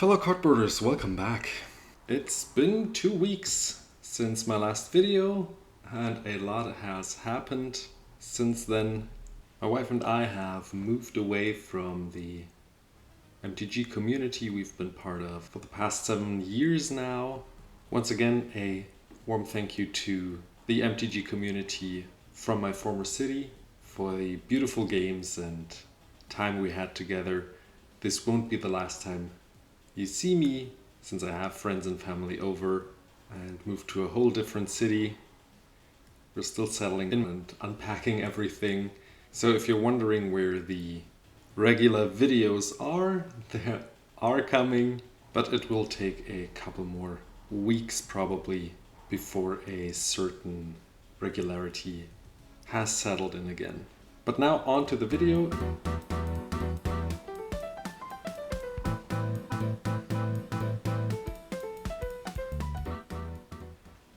Fellow cardboarders, welcome back. It's been 2 weeks since my last video and a lot has happened since then. My wife and I have moved away from the MTG community we've been part of for the past 7 years now. Once again, a warm thank you to the MTG community from my former city for the beautiful games and time we had together. This won't be the last time you see me, since I have friends and family over and moved to a whole different city. We're still settling in and unpacking everything. So if you're wondering where the regular videos are, they are coming, but it will take a couple more weeks probably before a certain regularity has settled in again. But now on to the video.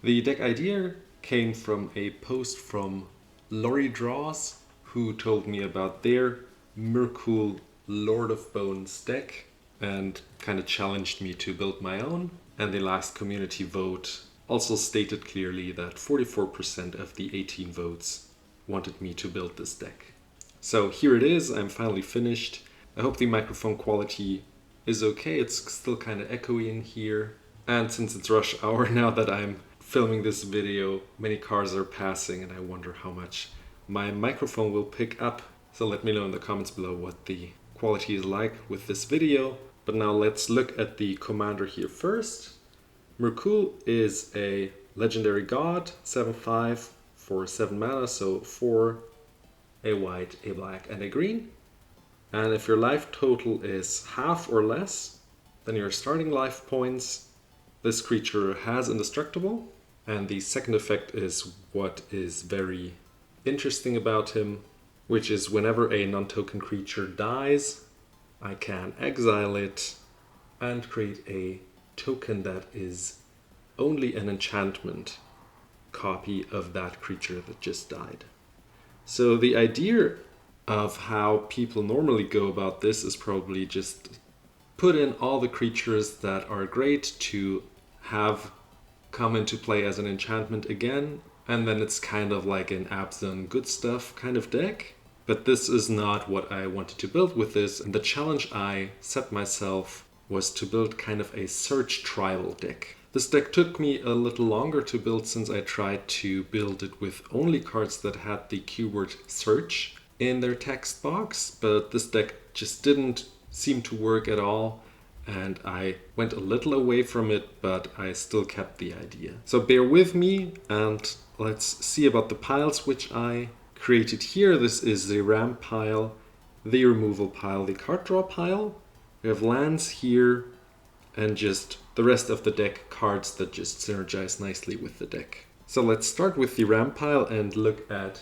The deck idea came from a post from Lori Draws, who told me about their Myrkul Lord of Bones deck and kind of challenged me to build my own. And the last community vote also stated clearly that 44% of the 18 votes wanted me to build this deck. So here it is, I'm finally finished. I hope the microphone quality is okay. It's still kind of echoey in here. And since it's rush hour now that I'm filming this video, many cars are passing and I wonder how much my microphone will pick up. So let me know in the comments below what the quality is like with this video. But now let's look at the commander here first. Myrkul is a legendary god, 7/5 for 7 mana, so 4, a white, a black and a green. And if your life total is half or less than your starting life points, this creature has indestructible. And the second effect is what is very interesting about him, which is whenever a non-token creature dies, I can exile it and create a token that is only an enchantment copy of that creature that just died. So the idea of how people normally go about this is probably just put in all the creatures that are great to have come into play as an enchantment again, and then it's kind of like an Abzan good stuff kind of deck. But this is not what I wanted to build with this, and the challenge I set myself was to build kind of a search tribal deck. This deck took me a little longer to build since I tried to build it with only cards that had the keyword search in their text box, but this deck just didn't seem to work at all. And I went a little away from it, but I still kept the idea. So bear with me and let's see about the piles which I created here. This is the ramp pile, the removal pile, the card draw pile. We have lands here and just the rest of the deck cards that just synergize nicely with the deck. So let's start with the ramp pile and look at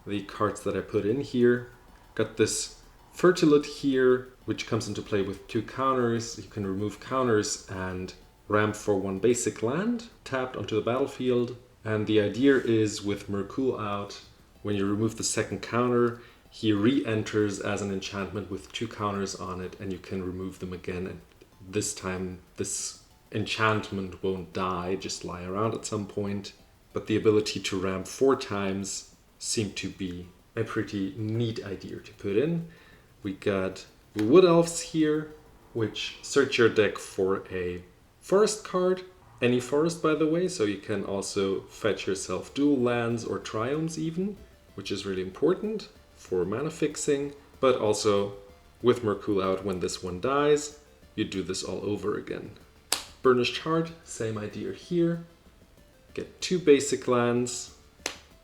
the cards that I put in here. Got this Fertilid here, which comes into play with 2 counters. You can remove counters and ramp for 1 basic land, tapped onto the battlefield. And the idea is with Myrkul out, when you remove the second counter, he re-enters as an enchantment with 2 counters on it, and you can remove them again. And this time, this enchantment won't die, just lie around at some point. But the ability to ramp 4 times seemed to be a pretty neat idea to put in. We got Wood Elves here, which search your deck for a forest card. Any forest, by the way, so you can also fetch yourself dual lands or triomes even, which is really important for mana fixing. But also, with Myrkul out, when this one dies, you do this all over again. Burnished Heart, same idea here. Get 2 basic lands.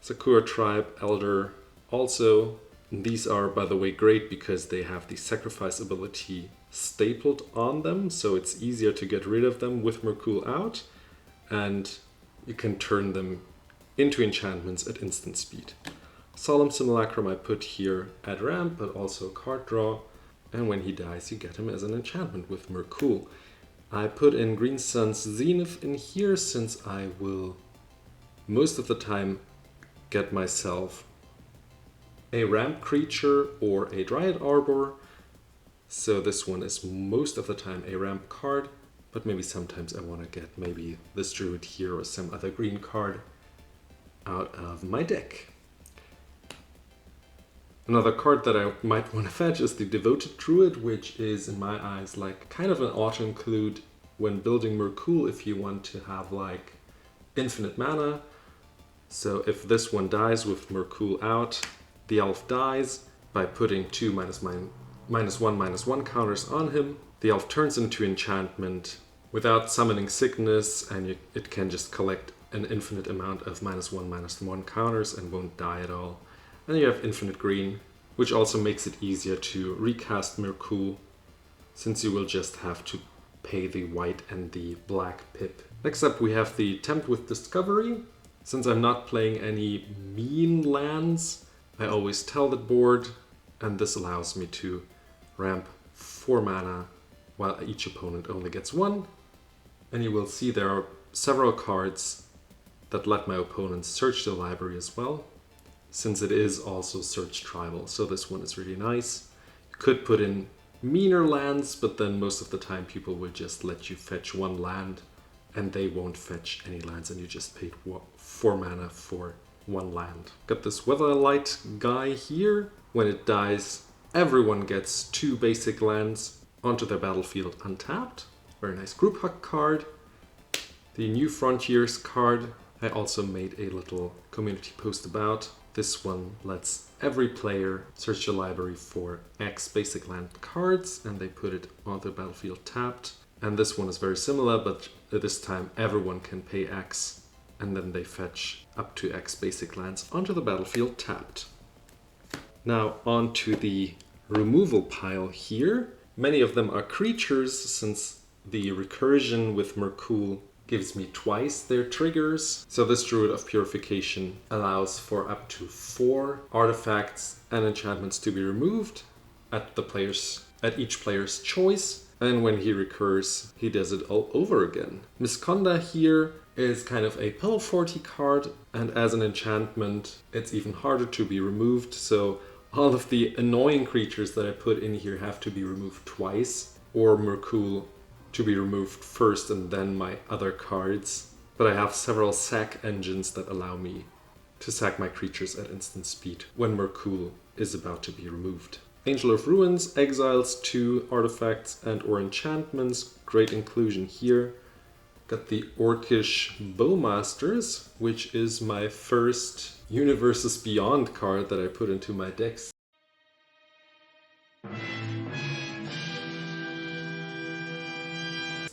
Sakura Tribe, Elder, also. These are, by the way, great because they have the sacrifice ability stapled on them, so it's easier to get rid of them with Myrkul out, and you can turn them into enchantments at instant speed. Solemn Simulacrum I put here at ramp, but also card draw, and when he dies you get him as an enchantment with Myrkul. I put in Green Sun's Zenith in here since I will most of the time get myself a ramp creature or a Dryad Arbor. So this one is most of the time a ramp card, but maybe sometimes I want to get maybe this Druid here or some other green card out of my deck. Another card that I might want to fetch is the Devoted Druid, which is in my eyes like kind of an auto-include when building Myrkul if you want to have like infinite mana. So if this one dies with Myrkul out, the elf dies by putting two -1/-1 counters on him. The elf turns into enchantment without summoning sickness, and it can just collect an infinite amount of -1/-1 counters and won't die at all. And you have infinite green, which also makes it easier to recast Myrkul, since you will just have to pay the white and the black pip. Next up we have the Tempt with Discovery. Since I'm not playing any mean lands, I always tell the board, and this allows me to ramp 4 mana while each opponent only gets 1. And you will see there are several cards that let my opponents search the library as well, since it is also search tribal, so this one is really nice. You could put in meaner lands, but then most of the time people will just let you fetch 1 land and they won't fetch any lands, and you just paid 4 mana for 1 land. Got this Weatherlight guy here. When it dies, everyone gets 2 basic lands onto their battlefield untapped. Very nice group hug card. The New Frontiers card I also made a little community post about. This one lets every player search the library for X basic land cards, and they put it on the battlefield tapped. And this one is very similar, but this time everyone can pay X, and then they fetch up to X basic lands onto the battlefield tapped. Now on to the removal pile here. Many of them are creatures, since the recursion with Myrkul gives me twice their triggers. So this Druid of Purification allows for up to 4 artifacts and enchantments to be removed at each player's choice. And when he recurs, he does it all over again. Misconda here is kind of a Pillow 40 card, and as an enchantment, it's even harder to be removed. So all of the annoying creatures that I put in here have to be removed twice, or Myrkul to be removed first and then my other cards. But I have several sack engines that allow me to sack my creatures at instant speed when Myrkul is about to be removed. Angel of Ruins exiles 2 artifacts and or enchantments. Great inclusion here. Got the Orcish Bowmasters, which is my first Universes Beyond card that I put into my decks.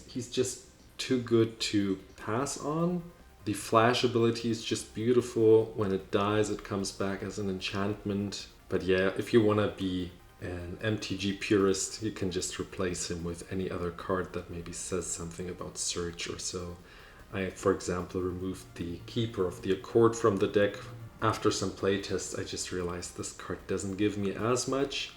He's just too good to pass on. The flash ability is just beautiful. When it dies, it comes back as an enchantment. But yeah, if you want to be an MTG purist, you can just replace him with any other card that maybe says something about search or so. I, for example, removed the Keeper of the Accord from the deck. After some playtests, I just realized this card doesn't give me as much.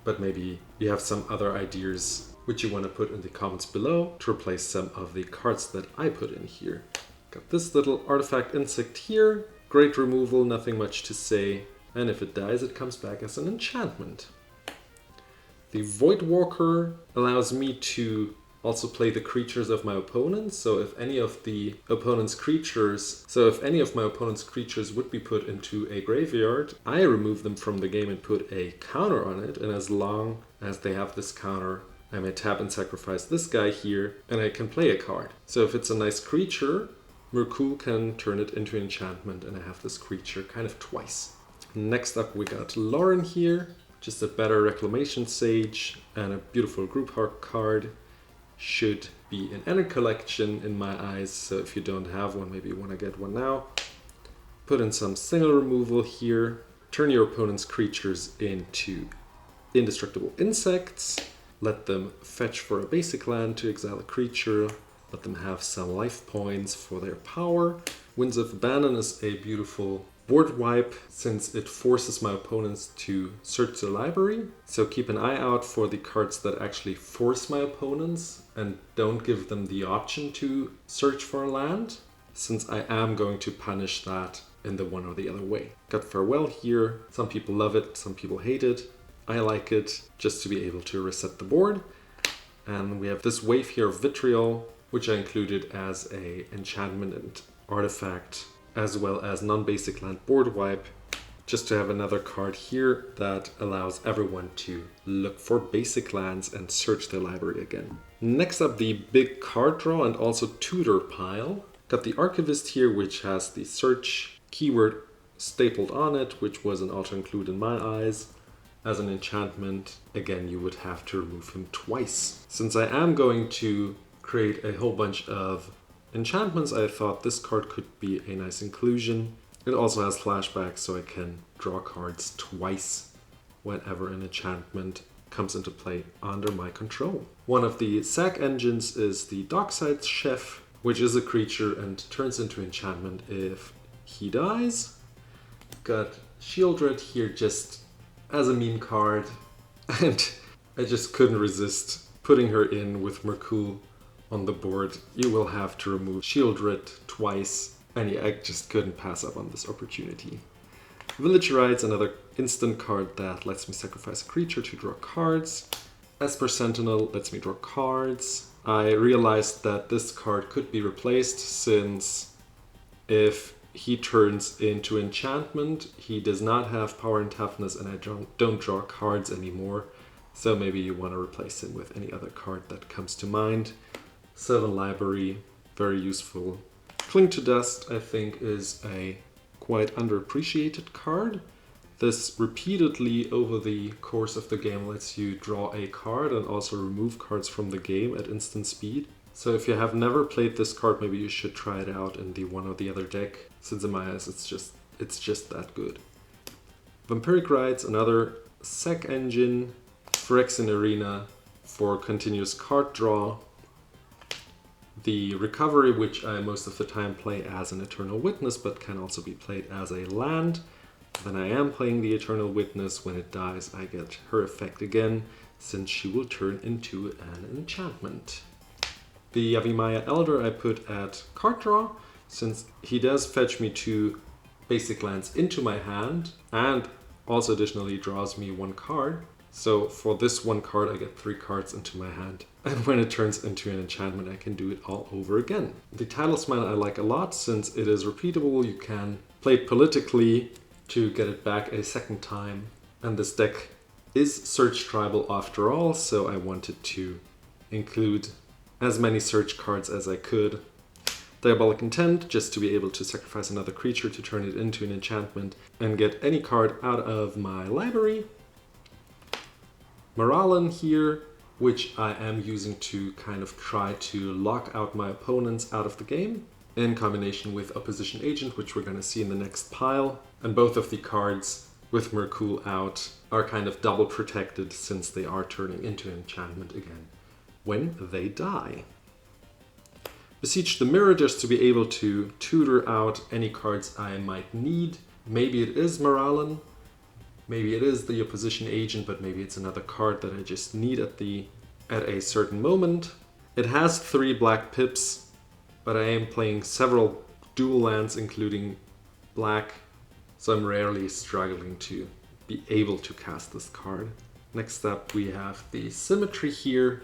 But maybe you have some other ideas which you want to put in the comments below to replace some of the cards that I put in here. Got this little artifact insect here. Great removal, nothing much to say. And if it dies, it comes back as an enchantment. The Voidwalker allows me to also play the creatures of my opponents. So if any of my opponent's creatures would be put into a graveyard, I remove them from the game and put a counter on it. And as long as they have this counter, I may tap and sacrifice this guy here, and I can play a card. So if it's a nice creature, Myrkul can turn it into enchantment, and I have this creature kind of twice. Next up we got Lauren here, just a better Reclamation Sage, and a beautiful group heart card. Should be in any collection in my eyes, so if you don't have one, maybe you want to get one now. Put in some single removal here. Turn your opponent's creatures into indestructible insects. Let them fetch for a basic land to exile a creature. Let them have some life points for their power. Winds of Abandon is a beautiful board wipe, since it forces my opponents to search the library. So keep an eye out for the cards that actually force my opponents and don't give them the option to search for a land, since I am going to punish that in the one or the other way. Got Farewell here. Some people love it, some people hate it. I like it just to be able to reset the board. And we have this wave here of Vitriol, which I included as a enchantment and artifact, as well as non-basic land board wipe, just to have another card here that allows everyone to look for basic lands and search their library again. Next up, the big card draw and also tutor pile. Got the Archivist here, which has the search keyword stapled on it, which was an auto-include in my eyes. As an enchantment, again, you would have to remove him twice. Since I am going to create a whole bunch of enchantments, I thought this card could be a nice inclusion. It also has flashbacks, so I can draw cards twice whenever an enchantment comes into play under my control. One of the sack engines is the Dockside Chef, which is a creature and turns into enchantment if he dies. Got Shieldred here just as a meme card, and I just couldn't resist putting her in with Myrkul on the board. You will have to remove Shieldred twice, and yeah, I just couldn't pass up on this opportunity. Village Rites, another instant card that lets me sacrifice a creature to draw cards. Esper Sentinel lets me draw cards. I realized that this card could be replaced, since if he turns into enchantment, he does not have power and toughness, and I don't draw cards anymore. So maybe you want to replace him with any other card that comes to mind. 7 library, very useful. Cling to Dust, I think, is a quite underappreciated card. This repeatedly over the course of the game lets you draw a card and also remove cards from the game at instant speed. So if you have never played this card, maybe you should try it out in the one or the other deck, since in my eyes it's just that good. Vampiric Rites, another sack engine. Phyrexian Arena for continuous card draw. The Recovery, which I most of the time play as an Eternal Witness, but can also be played as a land. When I am playing the Eternal Witness, when it dies, I get her effect again, since she will turn into an enchantment. The Yavimaya Elder I put at card draw, since he does fetch me 2 basic lands into my hand, and also additionally draws me 1 card. So for this 1 card I get 3 cards into my hand. And when it turns into an enchantment, I can do it all over again. The Talisman I like a lot, since it is repeatable. You can play it politically to get it back a second time. And this deck is Search Tribal after all, so I wanted to include as many search cards as I could. Diabolic Intent, just to be able to sacrifice another creature to turn it into an enchantment and get any card out of my library. Moralen here, which I am using to kind of try to lock out my opponents out of the game, in combination with Opposition Agent, which we're going to see in the next pile. And both of the cards with Myrkul out are kind of double protected, since they are turning into an enchantment again when they die. Beseech the Mirror, just to be able to tutor out any cards I might need. Maybe it is Moralen, maybe it is the Opposition Agent, but maybe it's another card that I just need at a certain moment. It has 3 black pips, but I am playing several dual lands, including black, so I'm rarely struggling to be able to cast this card. Next up we have the Symmetry here,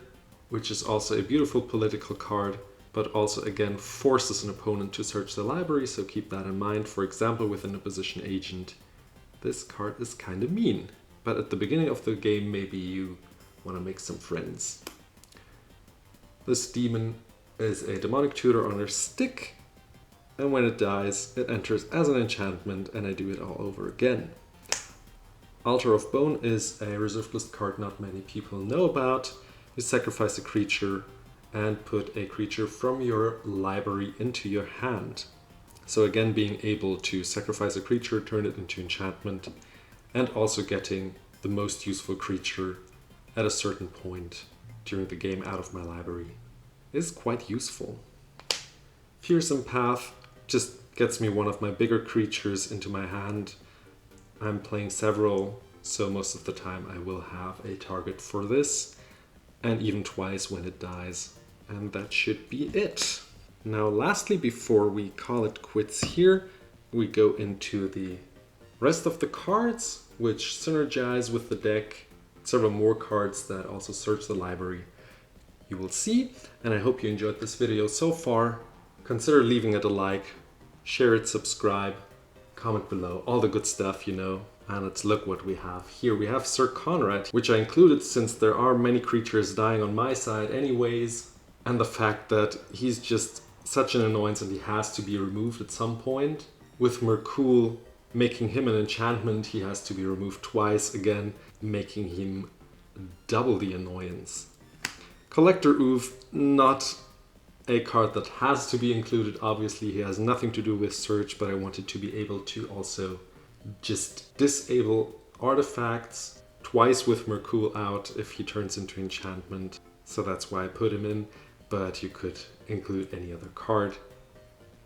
which is also a beautiful political card, but also again forces an opponent to search the library, so keep that in mind. For example, with an Opposition Agent, this card is kind of mean, but at the beginning of the game maybe you want to make some friends. This demon is a demonic tutor on a stick, and when it dies, it enters as an enchantment, and I do it all over again. Altar of Bone is a reserved list card not many people know about. You sacrifice a creature and put a creature from your library into your hand. So again, being able to sacrifice a creature, turn it into enchantment, and also getting the most useful creature at a certain point during the game out of my library is quite useful. Fearsome Path just gets me one of my bigger creatures into my hand. I'm playing several, so most of the time I will have a target for this, and even twice when it dies. And that should be it. Now lastly, before we call it quits here, we go into the rest of the cards, which synergize with the deck several more cards that also search the library. You will see, and I hope you enjoyed this video so far. Consider leaving it a like, share it, subscribe, comment below, all the good stuff, you know. And let's look what we have here. We have Sir Conrad, which I included since there are many creatures dying on my side anyways. And the fact that he's just such an annoyance and he has to be removed at some point. With Myrkul making him an enchantment, he has to be removed twice again, making him double the annoyance. Collector Oof, not a card that has to be included. Obviously, he has nothing to do with search, but I wanted to be able to also just disable artifacts twice with Myrkul out if he turns into enchantment. So that's why I put him in, but you could include any other card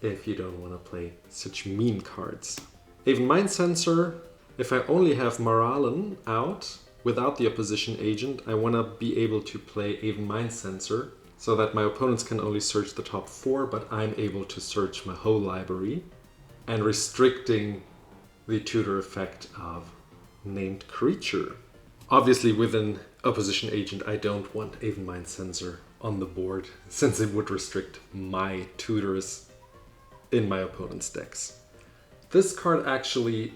if you don't want to play such mean cards. Even Mind Sensor, if I only have Maralen out without the opposition agent, I want to be able to play Even Mind Sensor so that my opponents can only search the top 4, but I'm able to search my whole library, and restricting the tutor effect of named creature. Obviously with an opposition agent I don't want Even Mind Sensor on the board, since it would restrict my tutors in my opponent's decks. This card actually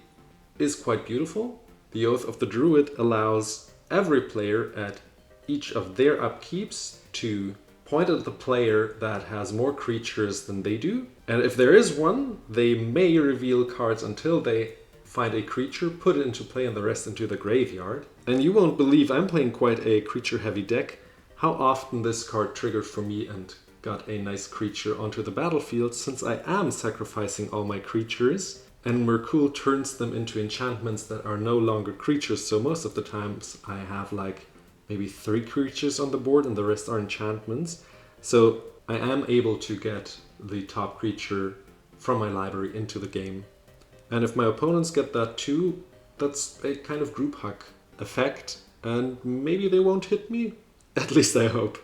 is quite beautiful. The Oath of the Druid allows every player at each of their upkeeps to point at the player that has more creatures than they do. And if there is one, they may reveal cards until they find a creature, put it into play, and the rest into the graveyard. And you won't believe, I'm playing quite a creature-heavy deck, how often this card triggered for me and got a nice creature onto the battlefield, since I am sacrificing all my creatures, and Myrkul turns them into enchantments that are no longer creatures. So most of the times I have like maybe 3 creatures on the board and the rest are enchantments. So I am able to get the top creature from my library into the game. And if my opponents get that too, that's a kind of group hug effect, and maybe they won't hit me. At least I hope.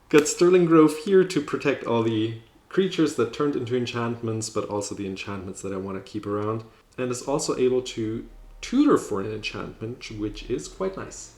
Got Sterling Grove here to protect all the creatures that turned into enchantments, but also the enchantments that I want to keep around. And is also able to tutor for an enchantment, which is quite nice.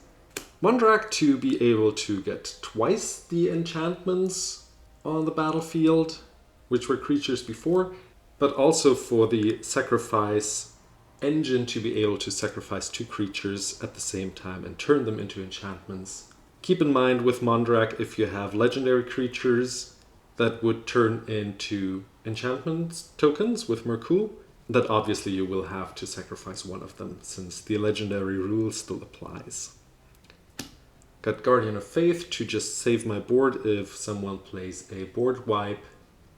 Mondrak to be able to get twice the enchantments on the battlefield, which were creatures before, but also for the sacrifice engine to be able to sacrifice 2 creatures at the same time and turn them into enchantments. Keep in mind with Mondrak, if you have legendary creatures that would turn into enchantment tokens with Myrkul, that obviously you will have to sacrifice one of them, since the legendary rule still applies. Got Guardian of Faith to just save my board if someone plays a board wipe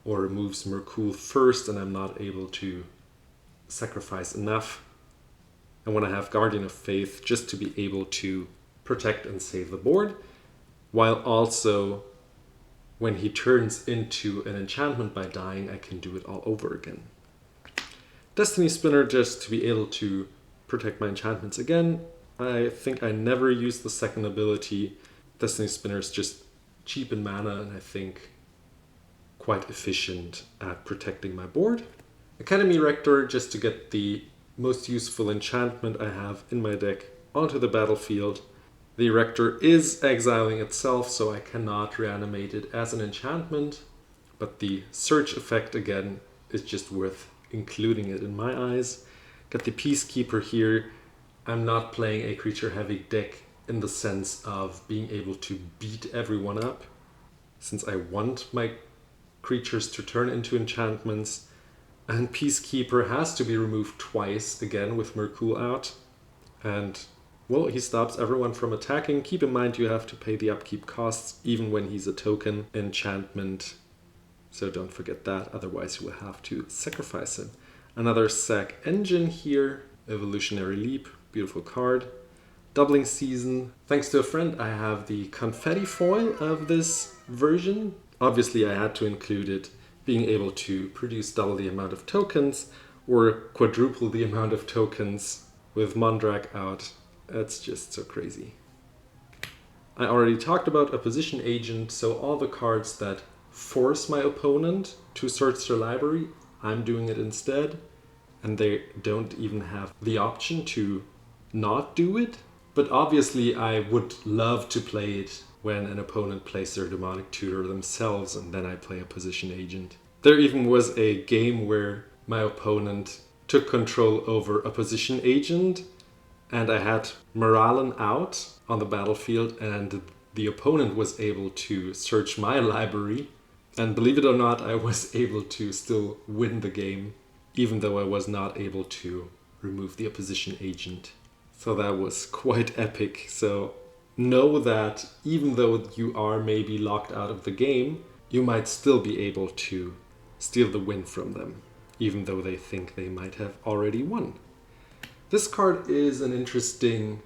or removes Myrkul first and I'm not able to sacrifice enough. I want to have Guardian of Faith just to be able to protect and save the board, while also when he turns into an enchantment by dying, I can do it all over again. Destiny Spinner just to be able to protect my enchantments again. I think I never use the second ability. Destiny Spinner is just cheap in mana and I think quite efficient at protecting my board. Academy Rector just to get the most useful enchantment I have in my deck onto the battlefield. The Rector is exiling itself, so I cannot reanimate it as an enchantment, but the search effect again is just worth including it in my eyes. Got the Peacekeeper here. I'm not playing a creature-heavy deck in the sense of being able to beat everyone up, since I want my creatures to turn into enchantments, and Peacekeeper has to be removed twice again with Myrkul out, and well, he stops everyone from attacking. Keep in mind you have to pay the upkeep costs even when he's a token enchantment, so don't forget that, otherwise you will have to sacrifice him. Another sack engine here, Evolutionary Leap, beautiful card. Doubling Season, thanks to a friend I have the confetti foil of this version. Obviously I had to include it, being able to produce double the amount of tokens or quadruple the amount of tokens with Mondrak out. That's just so crazy. I already talked about Opposition Agent, so all the cards that force my opponent to search their library, I'm doing it instead, and they don't even have the option to not do it. But obviously I would love to play it when an opponent plays their demonic tutor themselves and then I play a position agent. There even was a game where my opponent took control over a position agent and I had Moralen out on the battlefield and the opponent was able to search my library. And believe it or not, I was able to still win the game, even though I was not able to remove the opposition agent. So that was quite epic. So know that even though you are maybe locked out of the game, you might still be able to steal the win from them, even though they think they might have already won. This card is an interesting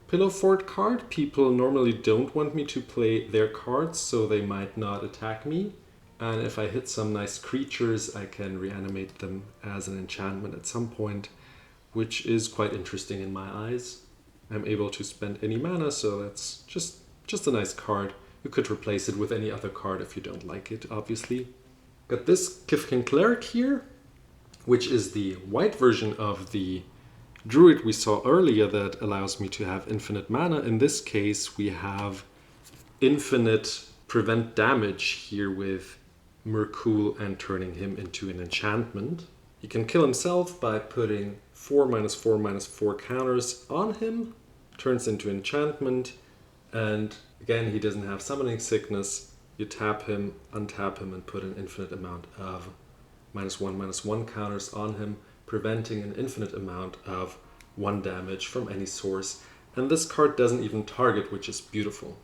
pillow fort card. People normally don't want me to play their cards, so they might not attack me. And if I hit some nice creatures, I can reanimate them as an enchantment at some point, which is quite interesting in my eyes. I'm able to spend any mana, so that's just a nice card. You could replace it with any other card if you don't like it, obviously. Got this Kifkin Cleric here, which is the white version of the Druid we saw earlier that allows me to have infinite mana. In this case, we have infinite prevent damage here with Myrkul and turning him into an enchantment. He can kill himself by putting 4/4/4 counters on him, turns into enchantment, and again he doesn't have summoning sickness. You tap him, untap him, and put an infinite amount of -1/-1 counters on him, preventing an infinite amount of 1 damage from any source. And this card doesn't even target, which is beautiful.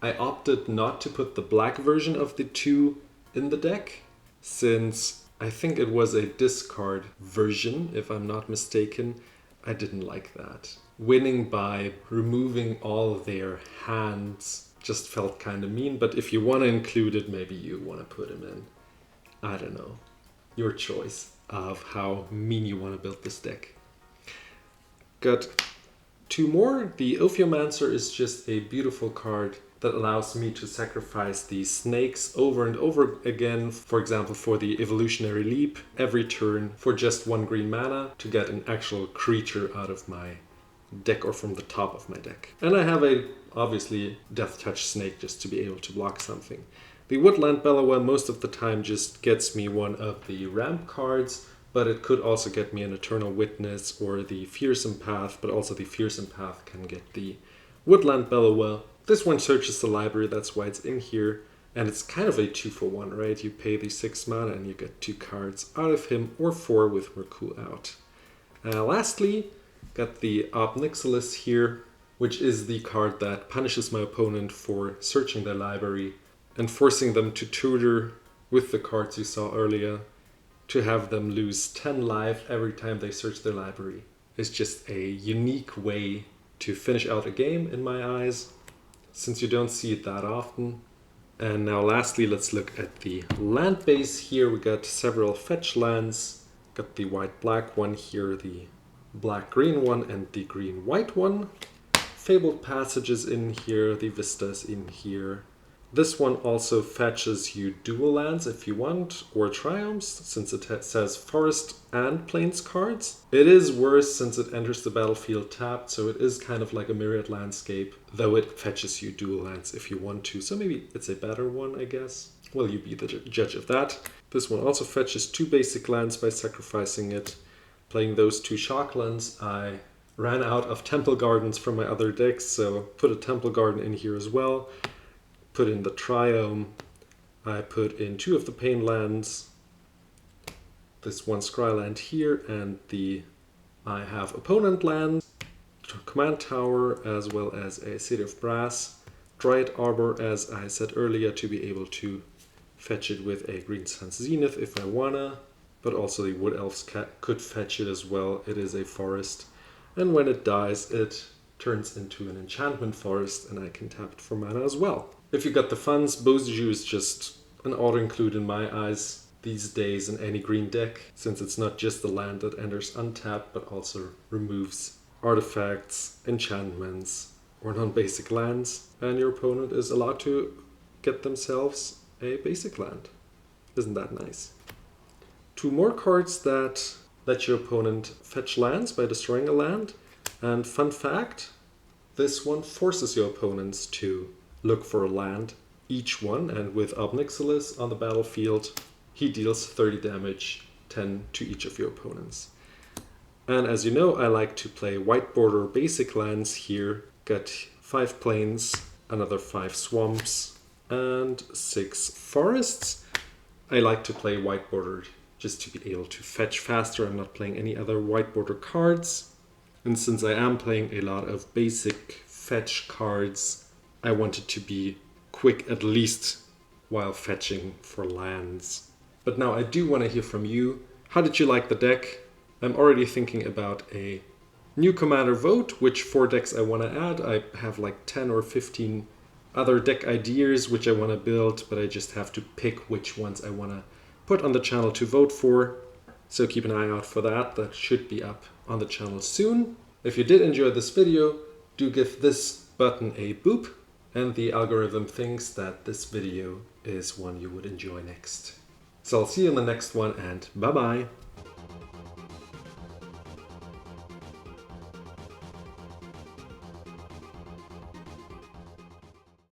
I opted not to put the black version of the two in the deck, since I think it was a discard version, if I'm not mistaken. I didn't like that. Winning by removing all their hands just felt kind of mean, but if you want to include it, maybe you want to put him in. I don't know. Your choice of how mean you want to build this deck. Got 2 more. The Ophiomancer is just a beautiful card that allows me to sacrifice the snakes over and over again, for example for the evolutionary leap, every turn for just 1 green mana to get an actual creature out of my deck or from the top of my deck. And I have a, obviously, Death Touch snake just to be able to block something. The Woodland Bellower most of the time just gets me one of the ramp cards, but it could also get me an Eternal Witness or the Fearsome Path, but also the Fearsome Path can get the Woodland Bellower. This one searches the library, that's why it's in here, and it's kind of a 2-for-1, right? You pay the 6 mana and you get 2 cards out of him, or 4 with Myrkul out. Lastly, got the Ob Nixilis here, which is the card that punishes my opponent for searching their library and forcing them to tutor with the cards you saw earlier, to have them lose 10 life every time they search their library. It's just a unique way to finish out a game in my eyes, since you don't see it that often. And now lastly, let's look at the land base here. We got several fetch lands. Got the white-black one here, the black-green one, and the green-white one. Fabled Passages in here, the Vistas in here. This one also fetches you dual lands if you want, or triumphs, since it says forest and plains cards. It is worse since it enters the battlefield tapped, so it is kind of like a Myriad landscape, though it fetches you dual lands if you want to, so maybe it's a better one, I guess. Well, you be the judge of that. This one also fetches 2 basic lands by sacrificing it. Playing those 2 shock lands, I ran out of Temple Gardens from my other decks, so put a Temple Garden in here as well. Put in the Triome, I put in 2 of the Pain lands, this 1 Scry land here, and I have opponent lands, Command Tower, as well as a City of Brass, Dryad Arbor, as I said earlier, to be able to fetch it with a Green Sun Zenith if I wanna, but also the Wood Elves could fetch it as well. It is a forest, and when it dies, it turns into an enchantment forest, and I can tap it for mana as well. If you got the funds, Boziju is just an auto-include in my eyes these days in any green deck, since it's not just the land that enters untapped, but also removes artifacts, enchantments, or non-basic lands, and your opponent is allowed to get themselves a basic land. Isn't that nice? 2 more cards that let your opponent fetch lands by destroying a land, and fun fact, This one forces your opponents to look for a land, each one, and with Obnixilis on the battlefield, he deals 30 damage, 10 to each of your opponents. And as you know, I like to play white border basic lands here. Got 5 plains, another 5 swamps, and 6 forests. I like to play white border just to be able to fetch faster. I'm not playing any other white border cards. And since I am playing a lot of basic fetch cards, I want it to be quick at least while fetching for lands. But now I do want to hear from you. How did you like the deck? I'm already thinking about a new commander vote, which 4 decks I want to add. I have like 10 or 15 other deck ideas which I want to build, but I just have to pick which ones I want to put on the channel to vote for. So keep an eye out for that. That should be up on the channel soon. If you did enjoy this video, do give this button a boop, and the algorithm thinks that this video is one you would enjoy next. So I'll see you in the next one, and bye bye!